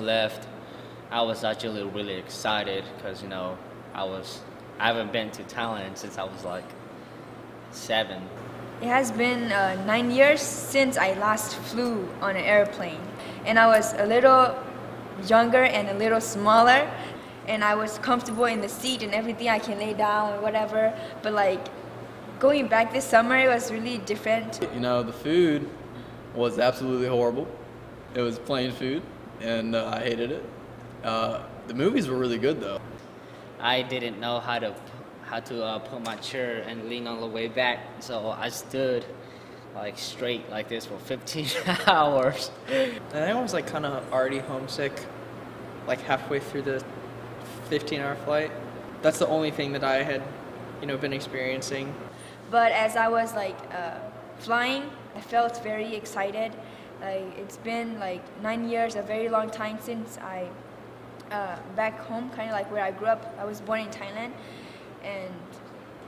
left, I was actually really excited because I haven't been to Thailand since I was like 7. It has been 9 years since I last flew on an airplane, and I was a little younger and a little smaller, and I was comfortable in the seat and everything. I can lay down or whatever, but like going back this summer, it was really different. The food was absolutely horrible. It was plain food, and I hated it. The movies were really good though. I didn't know how to put my chair and lean all the way back, so I stood like straight like this for 15 hours. And I was like kind of already homesick, like halfway through the 15-hour flight. That's the only thing that I had, been experiencing. But as I was like flying, I felt very excited. Like it's been like 9 years, a very long time since I back home, kind of like where I grew up. I was born in Thailand, and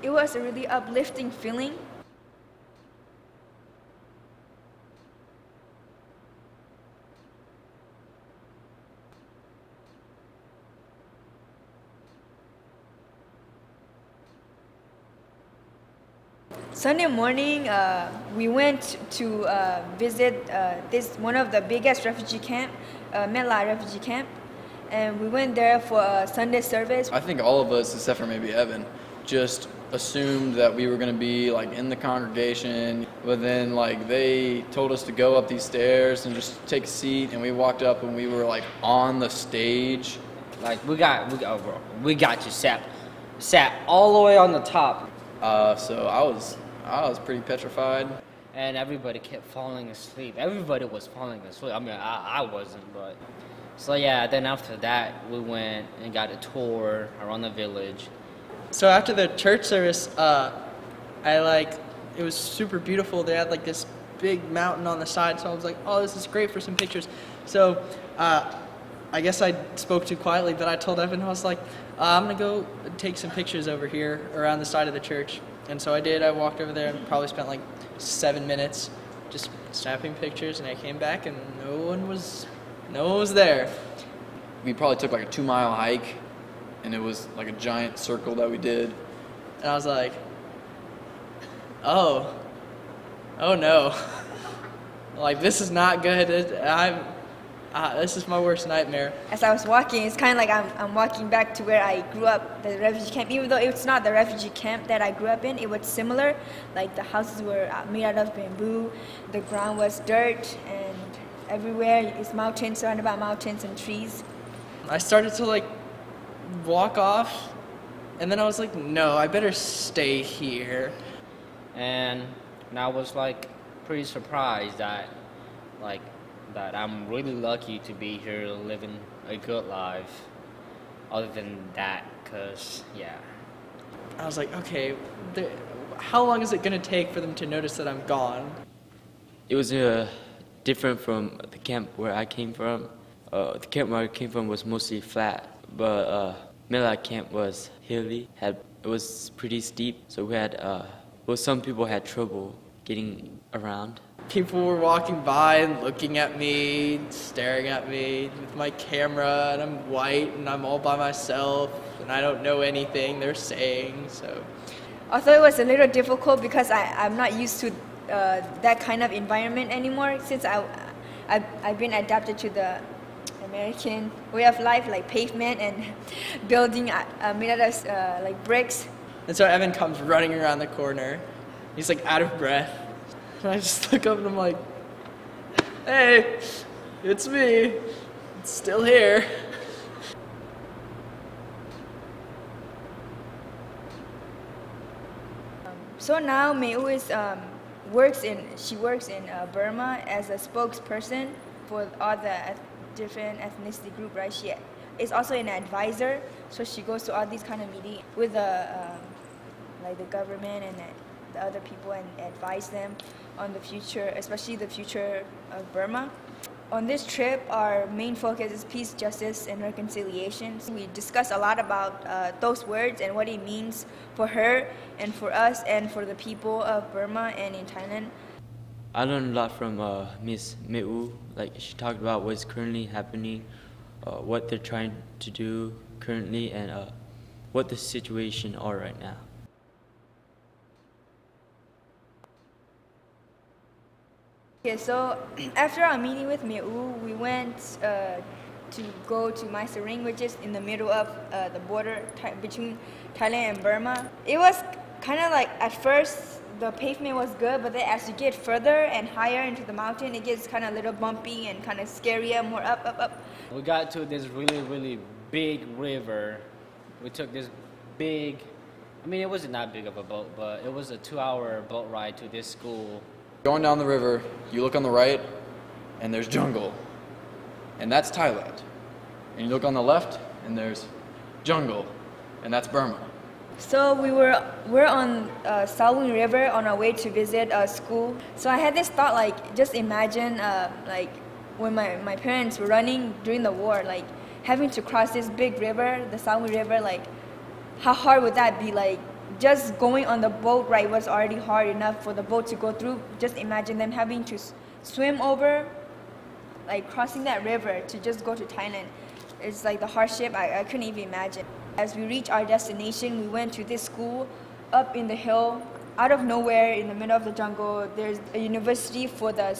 it was a really uplifting feeling. Sunday morning, we went to visit this one of the biggest refugee camp, Mela refugee camp, and we went there for a Sunday service. I think all of us, except for maybe Evan, just assumed that we were going to be like in the congregation, but then like they told us to go up these stairs and just take a seat, and we walked up and we were like on the stage. Like we got you sat all the way on the top. So I was pretty petrified. And everybody kept falling asleep. Everybody was falling asleep. I mean, I wasn't, but... So yeah, then after that, we went and got a tour around the village. So after the church service, it was super beautiful. They had like this big mountain on the side, so I was like, oh, this is great for some pictures. So I guess I spoke too quietly, but I told Evan, I was like, I'm gonna go take some pictures over here around the side of the church. And so I did. I walked over there and probably spent like 7 minutes just snapping pictures, and I came back and no one was there. We probably took like a 2-mile hike, and it was like a giant circle that we did. And I was like, oh no. Like, this is not good. This is my worst nightmare. As I was walking, it's kind of like I'm walking back to where I grew up, the refugee camp. Even though it's not the refugee camp that I grew up in, it was similar. Like the houses were made out of bamboo, the ground was dirt, and everywhere is mountains, surrounded by mountains and trees. I started to like walk off, and then I was like, no, I better stay here. And I was like pretty surprised that I'm really lucky to be here living a good life. Other than that, because, yeah. I was like, okay, how long is it going to take for them to notice that I'm gone? It was different from the camp where I came from. The camp where I came from was mostly flat, but Mela camp was hilly. It was pretty steep, so some people had trouble getting around. People were walking by and looking at me, staring at me with my camera, and I'm white and I'm all by myself and I don't know anything they're saying, so. Although it was a little difficult because I'm not used to that kind of environment anymore, since I've been adapted to the American way of life, like pavement and building made out of like bricks. And so Evan comes running around the corner. He's like out of breath. And I just look up and I'm like, hey, it's me. It's still here. So now Mei-U works in Burma as a spokesperson for all the different ethnicity group, right? She is also an advisor, so she goes to all these kind of meetings with like the government and the other people and advise them on the future, especially the future of Burma. On this trip, our main focus is peace, justice, and reconciliation. We discuss a lot about those words and what it means for her and for us and for the people of Burma and in Thailand. I learned a lot from Miss Mei-U. Like, she talked about what's currently happening what they're trying to do currently and what the situation are right now. Okay, so after our meeting with Meu, we went to go to Mai Sering, which is in the middle of the border between Thailand and Burma. It was kind of like, at first, the pavement was good, but then as you get further and higher into the mountain, it gets kind of a little bumpy and kind of scarier, more up. We got to this really big river. We took this big, I mean, it wasn't that big of a boat, but it was a 2-hour boat ride to this school. Going down the river, you look on the right, and there's jungle. And that's Thailand. And you look on the left, and there's jungle. And that's Burma. So we're on Salween River on our way to visit a school. So I had this thought, like, just imagine like when my parents were running during the war, like having to cross this big river, the Salween River, like how hard would that be? Like just going on the boat ride was already hard enough for the boat to go through. Just imagine them having to swim over, like crossing that river to just go to Thailand. It's like the hardship I couldn't even imagine. As we reached our destination, we went to this school up in the hill. Out of nowhere, in the middle of the jungle, there's a university for the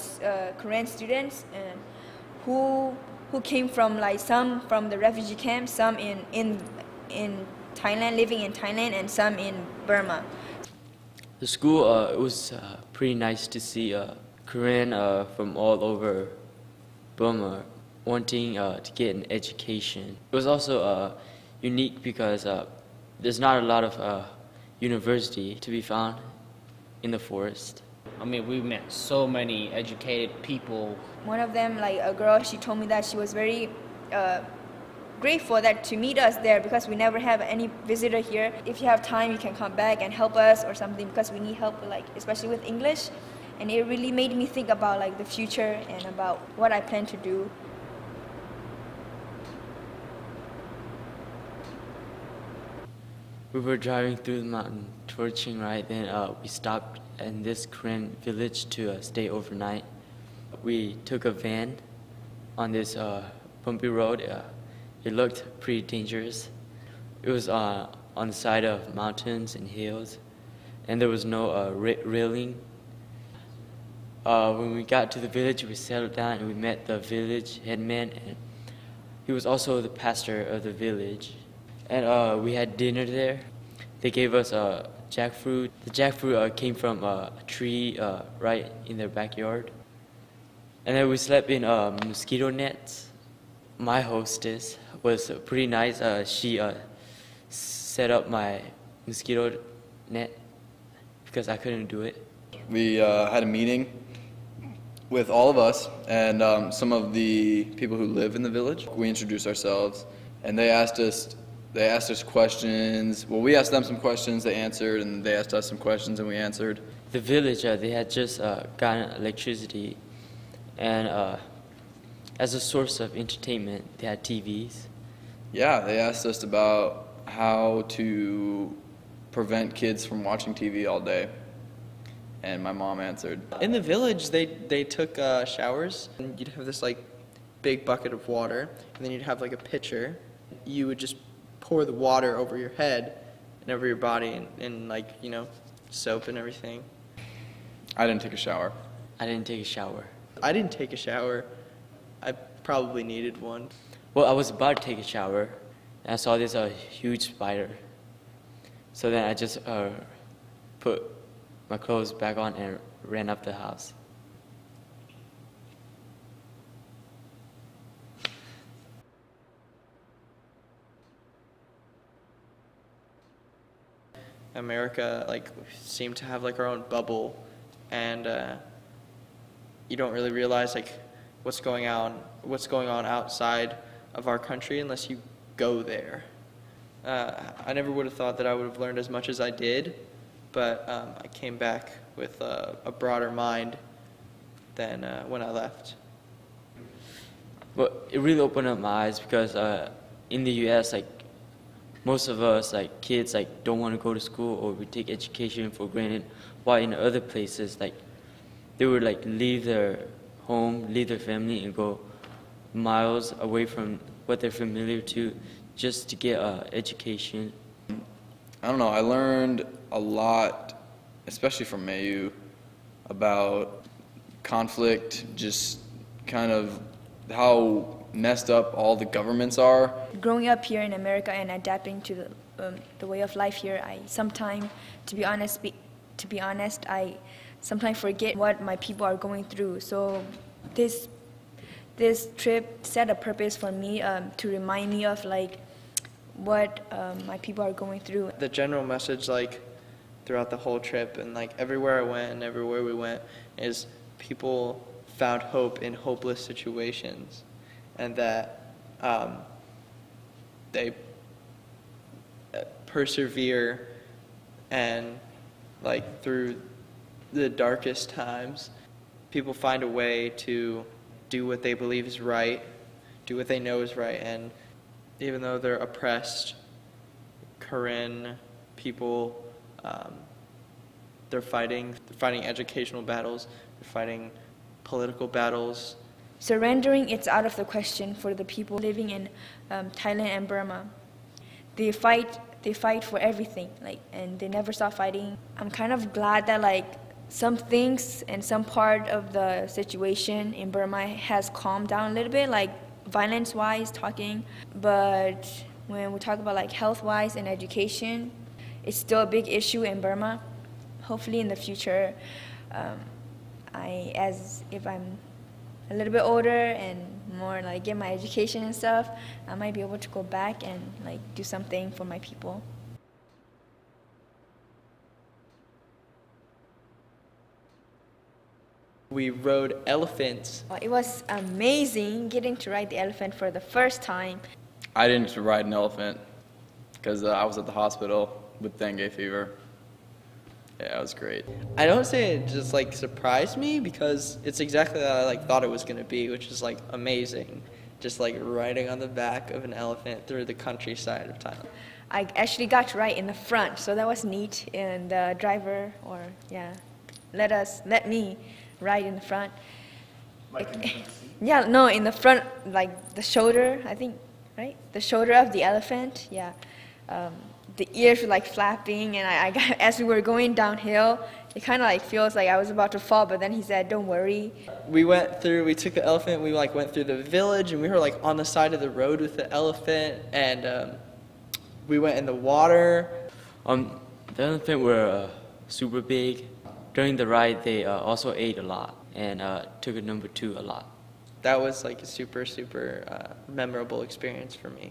Korean students and who came from, like, some from the refugee camps, some in Thailand, living in Thailand, and some in Burma. The school, it was pretty nice to see Korean from all over Burma wanting to get an education. It was also unique because there's not a lot of university to be found in the forest. I mean, we met so many educated people. One of them, like a girl, she told me that she was very grateful that to meet us there because we never have any visitor here. If you have time, you can come back and help us or something because we need help, like especially with English. And it really made me think about like the future and about what I plan to do. We were driving through the mountain towards Chiang Rai, then we stopped in this Korean village to stay overnight. We took a van on this bumpy road. It looked pretty dangerous. It was on the side of mountains and hills, and there was no railing. When we got to the village, we settled down and we met the village headman, and he was also the pastor of the village. And we had dinner there. They gave us jackfruit. The jackfruit came from a tree right in their backyard. And then we slept in mosquito nets. My hostess was pretty nice. She set up my mosquito net because I couldn't do it. We had a meeting with all of us and some of the people who live in the village. We introduced ourselves, and they asked us questions. Well, we asked them some questions, they answered, and they asked us some questions, and we answered. The village, they had just gotten electricity, and as a source of entertainment, they had TVs. Yeah, they asked us about how to prevent kids from watching TV all day, and my mom answered. In the village, they took showers, and you'd have this like big bucket of water, and then you'd have like a pitcher. You would just pour the water over your head and over your body and like, you know, soap and everything. I didn't take a shower. I didn't take a shower. I didn't take a shower. I probably needed one. Well, I was about to take a shower, and I saw this huge spider. So then I just put my clothes back on and ran up the house. America like seemed to have like our own bubble, and you don't really realize like what's going on outside of our country unless you go there. I never would have thought that I would have learned as much as I did, but I came back with a broader mind than when I left. Well, it really opened up my eyes because in the U.S., like most of us, like kids, like don't want to go to school or we take education for granted. While in other places, like they would like leave their home, leave their family, and go miles away from what they're familiar to, just to get education. I don't know, I learned a lot, especially from Mayu, about conflict, just kind of how messed up all the governments are. Growing up here in America and adapting to the way of life here, I sometimes, to be honest, I sometimes forget what my people are going through. So this trip set a purpose for me to remind me of like what my people are going through. The general message, like throughout the whole trip and like everywhere I went and everywhere we went, is people found hope in hopeless situations, and that they persevere, and like through the darkest times, people find a way to do what they believe is right, do what they know is right, and even though they're oppressed, Korean people, they're fighting educational battles, they're fighting political battles. Surrendering, it's out of the question for the people living in Thailand and Burma. They fight for everything, like, and they never stop fighting. I'm kind of glad that like some things and some part of the situation in Burma has calmed down a little bit, like violence-wise talking. But when we talk about like health-wise and education, it's still a big issue in Burma. Hopefully in the future, if I'm a little bit older and more like get my education and stuff, I might be able to go back and like do something for my people. We rode elephants. It was amazing getting to ride the elephant for the first time. I didn't get to ride an elephant because I was at the hospital with dengue fever. Yeah, it was great. I don't say it just like surprised me, because it's exactly what I like thought it was going to be, which is like amazing. Just like riding on the back of an elephant through the countryside of Thailand. I actually got to ride in the front, so that was neat. And the driver, let me ride in the front. Yeah, no, in the front, like the shoulder, I think, right? The shoulder of the elephant, yeah. The ears were like flapping, and I got, as we were going downhill, it kind of like feels like I was about to fall, but then he said, "Don't worry." We took the elephant, we like went through the village, and we were like on the side of the road with the elephant, and we went in the water. The elephant were super big. During the ride, they also ate a lot and took a number 2 a lot. That was like a super, super memorable experience for me.